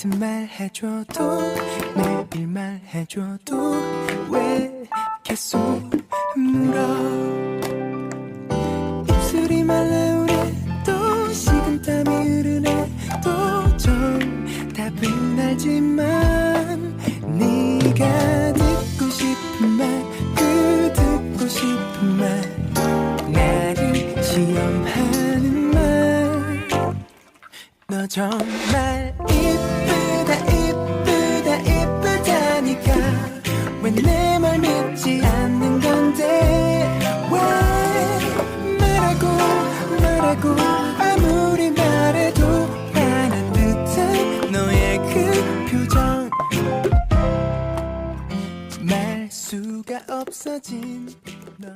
같은 말 해줘도 매일 말해줘도 왜 계속 물어. 입술이 말라오네 또 식은땀이 흐르네 또 정답은 알지만 네가 듣고 싶은 말 그 듣고 싶은 말 나를 시험하는 말. 너 정말 이쁘다 이쁘다 이쁘다니까 왜 내 말 믿지 않는 건데 왜 말하고 아무리 말해도 안 한 듯한 너의 그 표정 말 수가 없어진 너.